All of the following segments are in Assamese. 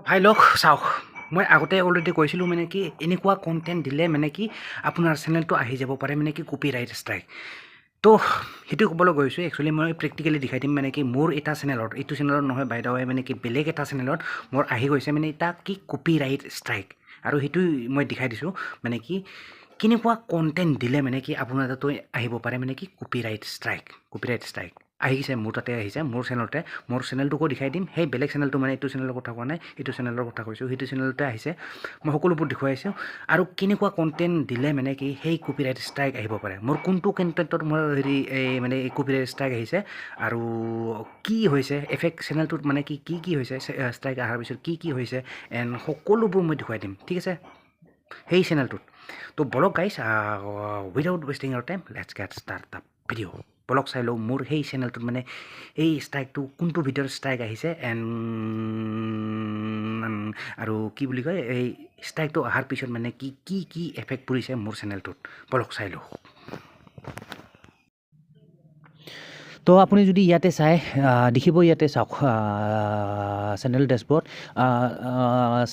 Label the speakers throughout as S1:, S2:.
S1: ভাই লওক চাওক মই আগতে অলৰেডি কৈছিলোঁ মানে কি এনেকুৱা কণ্টেণ্ট দিলে মানে কি আপোনাৰ চেনেলটো আহি যাব পাৰে মানে কি কপিৰাইট ষ্ট্ৰাইক তো সেইটো ক'বলৈ গৈছোঁ একচুৱেলি মই প্ৰেক্টিকেলি দেখাই দিম মানে কি মোৰ এটা চেনেলত এইটো চেনেলত নহয় বাইদেউ মানে কি বেলেগ এটা চেনেলত মোৰ আহি গৈছে মানে এটা কি কপিৰাইট ষ্ট্ৰাইক আৰু সেইটো মই দেখাই দিছোঁ মানে কি কেনেকুৱা কণ্টেণ্ট দিলে মানে কি আপোনাৰ তাতো আহিব পাৰে মানে কি কপিৰাইট ষ্ট্ৰাইক আহিছে মোৰ তাতে আহিছে মোৰ চেনেলটোকো দেখাই দিম সেই বেলেগ চেনেলটো মানে এইটো চেনেলৰ কথা কোৱা নাই এইটো চেনেলৰ কথা কৈছোঁ সেইটো চেনেলতে আহিছে মই সকলোবোৰ দেখুৱাইছোঁ আৰু কেনেকুৱা কণ্টেণ্ট দিলে মানে কি সেই কপিৰাইট ষ্ট্ৰাইক আহিব পাৰে মোৰ কোনটো কণ্টেণ্টত মোৰ হেৰি এই মানে এই কপিৰাইট ষ্ট্ৰাইক আহিছে আৰু কি হৈছে এফেক্ট চেনেলটোত মানে কি হৈছে ষ্ট্ৰাইক অহাৰ পিছত কি হৈছে এণ্ড সকলোবোৰ মই দেখুৱাই দিম ঠিক আছে সেই চেনেলটোত তো বলক guys without wasting our time let's get start the video' বলক চাই লওঁ মোৰ সেই চেনেলটোত মানে এই ষ্ট্ৰাইকটো কোনটো ভিডিঅ'ৰ ষ্ট্ৰাইক আহিছে এণ্ড আৰু কি বুলি কয় এই ষ্ট্ৰাইকটো অহাৰ পিছত মানে কি এফেক্ট পৰিছে মোৰ চেনেলটোত বলক চাই লওঁ তো আপুনি যদি ইয়াতে চাই দেখিব ইয়াতে চাওক চেনেল ডেছবৰ্ড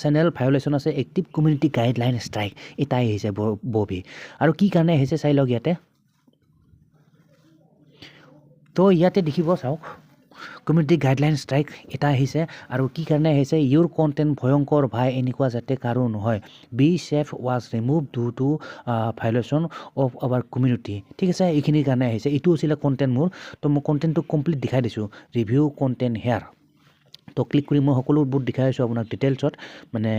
S1: চেনেল ভায়োলেশ্যন আছে এক্টিভ কমিউনিটি গাইডলাইন ষ্ট্ৰাইক এটাই আহিছে ববি আৰু কি কাৰণে আহিছে চাই লওক ইয়াতে তো ইয়াতে দেখিব চাওক কমিউনিটি গাইডলাইন ষ্ট্ৰাইক এটা আহিছে আৰু কি কাৰণে আহিছে ইউৰ কণ্টেণ্ট ভয়ংকৰ ভাই এনেকুৱা যাতে কাৰো নহয় be safe was remove due to violation of our community ঠিক আছে এইখিনিৰ কাৰণে আহিছে এইটো আছিলে কণ্টেণ্ট মোৰ তো মই কণ্টেণ্টটো কমপ্লিট দেখাই দিছোঁ ৰিভিউ কণ্টেণ্ট হেয়াৰ তো ক্লিক কৰি মই সকলোবোৰ দেখাই আছোঁ আপোনাক ডিটেইলছত মানে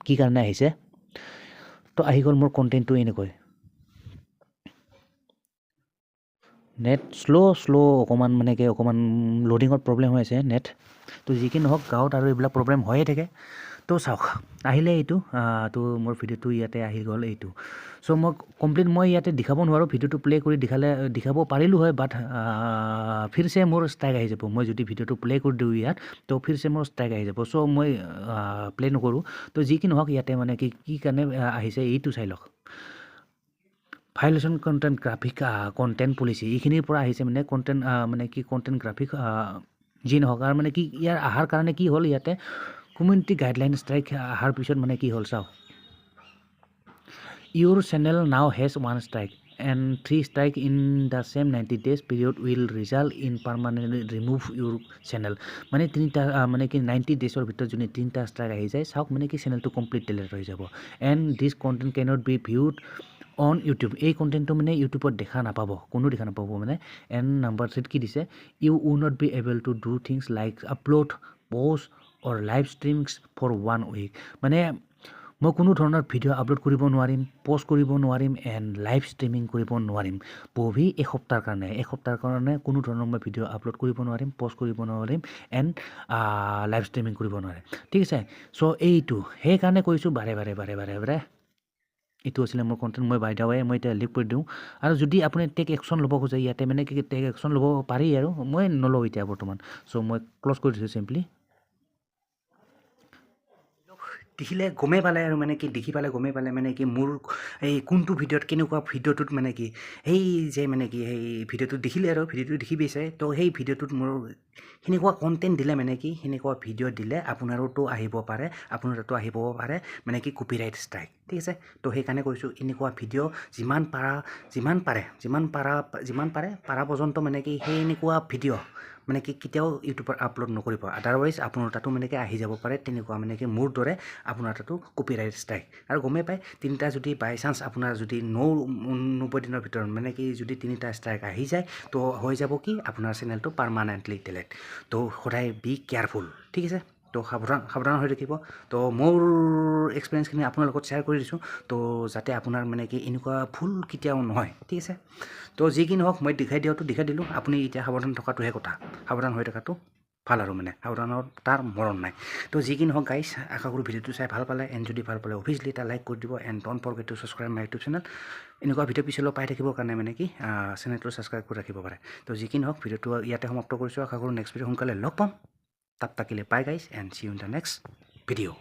S1: কি কাৰণে আহিছে তো আহি গ'ল মোৰ কণ্টেণ্টটো এনেকৈ নেট শ্ল' অকণমান মানে কি অকণমান লোডিঙত প্ৰব্লেম হৈ আছে নেট তো যি কি নহওক গাঁৱত আৰু এইবিলাক প্ৰব্লেম হৈয়ে থাকে তো চাওক আহিলে এইটো তো মোৰ ভিডিঅ'টো ইয়াতে আহি গ'ল এইটো চ' মই কমপ্লিট মই ইয়াতে দেখাব নোৱাৰোঁ ভিডিঅ'টো প্লে' কৰি দেখাব পাৰিলোঁ হয় বাট ফিৰছে মোৰ ষ্ট্ৰাইক আহি যাব মই যদি ভিডিঅ'টো প্লে' কৰি দিওঁ ইয়াত তো ফিৰছে মোৰ ষ্ট্ৰাইক আহি যাব চ' মই প্লে' নকৰোঁ তো যি কি নহওক ইয়াতে মানে কি কাৰণে আহিছে এইটো চাই লওক ভায়োলেশ্যন কণ্টেণ্ট গ্ৰাফিক কণ্টেণ্ট পলিচি এইখিনিৰ পৰা আহিছে মানে কণ্টেণ্ট মানে কি কণ্টেণ্ট গ্ৰাফিক যি নহওক আৰু মানে কি ইয়াৰ অহাৰ কাৰণে কি হ'ল ইয়াতে কমিউনিটি গাইডলাইন ষ্ট্ৰাইক অহাৰ পিছত মানে কি হ'ল চাওক your channel now has one strike and 3 strike in the same 90 days period will result in permanently remove your channel মানে তিনিটা মানে কি 90 ডেজৰ ভিতৰত যদি 3টা ষ্ট্ৰাইক আহি যায় চাওক মানে কি চেনেলটো কমপ্লিট ডিলিট হৈ যাব and this content cannot be viewed on YouTube এই কণ্টেণ্টটো মানে ইউটিউবত দেখা নাপাব কোনো দেখা নাপাব মানে এণ্ড নাম্বাৰ 3 কি দিছে you will not be able to do things like upload post or live streams for 1 week মানে মই কোনো ধৰণৰ ভিডিঅ' আপলোড কৰিব নোৱাৰিম প'ষ্ট কৰিব নোৱাৰিম এণ্ড লাইভ ষ্ট্ৰীমিং কৰিব নোৱাৰিম পঢ়ি এসপ্তাহৰ কাৰণে কোনো ধৰণৰ মই ভিডিঅ' আপলোড কৰিব নোৱাৰিম প'ষ্ট কৰিব নোৱাৰিম এণ্ড লাইভ ষ্ট্ৰীমিং কৰিব নোৱাৰিম ঠিক আছে চ' এইটো সেইকাৰণে কৈছোঁ বাৰে এইটো আছিলে মোৰ কণ্টেণ্ট মই বাইদাৱে মই এতিয়া লিভ কৰি দিওঁ আৰু যদি আপুনি টেক একশ্যন ল'ব খোজে ইয়াতে মানে কি টেক একশ্যন ল'ব পাৰি আৰু মই নলওঁ এতিয়া বৰ্তমান চ' মই ক্ল'জ কৰি দিছোঁ চিম্পলি দেখিলে গমেই পালে আৰু মানে কি দেখি পালে গমেই পালে মানে কি মোৰ এই কোনটো ভিডিঅ'ত কেনেকুৱা ভিডিঅ'টোত মানে কি সেই যে মানে কি সেই ভিডিঅ'টো দেখিলে আৰু ভিডিঅ'টো দেখি পাইছে তো সেই ভিডিঅ'টোত মোৰ সেনেকুৱা কণ্টেণ্ট দিলে মানে কি সেনেকুৱা ভিডিঅ' দিলে আপোনাৰোতো আহিব পাৰে আপোনাৰ তাতো আহিব পাৰে মানে কি কপিৰাইট ষ্ট্ৰাইক ঠিক আছে তো সেইকাৰণে কৈছোঁ এনেকুৱা ভিডিঅ' যিমান পাৰে পাৰা পৰ্যন্ত মানে কি সেই এনেকুৱা ভিডিঅ' মানে কি কেতিয়াও ইউটিউবত আপলোড নকৰিব আদাৰৱাইজ আপোনাৰ তাতো মানে কি আহি যাব পাৰে তেনেকুৱা মানে কি মোৰ দৰে আপোনাৰ তাতো কপিৰাইট ষ্ট্ৰাইক আৰু গমেই পায় তিনিটা যদি বাই চান্স আপোনাৰ যদি 90 দিনৰ ভিতৰত মানে কি যদি 3টা ষ্ট্ৰাইক আহি যায় তো হৈ যাব কি আপোনাৰ চেনেলটো পাৰ্মানেণ্টলি ডিলিট তো সদায় বি কেয়াৰফুল ঠিক আছে তো সাৱধান হৈ থাকিব তো মোৰ এক্সপিৰিয়েঞ্চখিনি আপোনাৰ লগত শ্বেয়াৰ কৰি দিছোঁ তো যাতে আপোনাৰ মানে কি এনেকুৱা ভুল কেতিয়াও নহয় ঠিক আছে তো যি কি নহওক মই দেখাই দিলোঁ আপুনি এতিয়া সাৱধান থকাটোহে কথা সাৱধান হৈ থকাটো ভাল আৰু মানে সাৱধানৰ তাৰ মৰণ নাই তো যি কি নহওক গাইছ আশা কৰোঁ ভিডিঅ'টো চাই ভাল পালে এণ্ড যদি ভাল পালে অভিয়াছলি এটা লাইক কৰি দিব and don't forget two subscribe my YouTube channel এনেকুৱা ভিডিঅ' পিছলৈ পাই থাকিবৰ কাৰণে মানে কি চেনেলটো ছাবস্ক্ৰাইব কৰি ৰাখিব পাৰে তো যি কি নহওক ভিডিঅ'টো ইয়াতে সমাপ্ত কৰিছোঁ আশা কৰোঁ নেক্সট ভিডিঅ' সোনকালে লগ পাম তাত থাকিলে bye guys and see you in the next video'